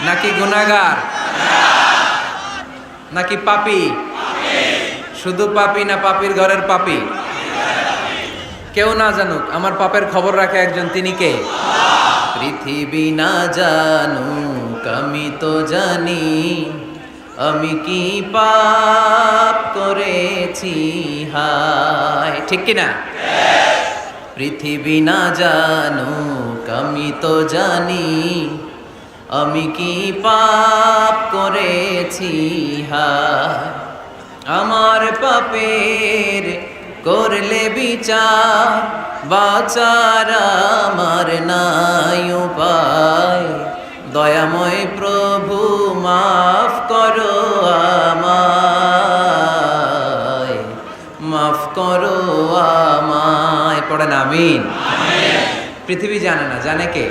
নাকি গুনাহগার নাকি পাপী? শুধু পাপী না পাপীর ঘরের পাপী? কেউ না জানুক, আমার পাপের খবর রাখে একজন, তিনি কে? পৃথিবী না জানুক, আমি তো জানি আমি কি পাপ করেছি হায়, ঠিক কিনা? পৃথিবী না জানুক, আমি তো জানি আমি কি পাপ করেছি হায়। আমার পাপের করলে বিচার, বাঁচার আমার নাই উপায়। দয়াময় প্রভু মাফ করো আমায়, মাফ করো আমায়। পড়েন আমিন। পৃথিবী জানে না, জানে কে?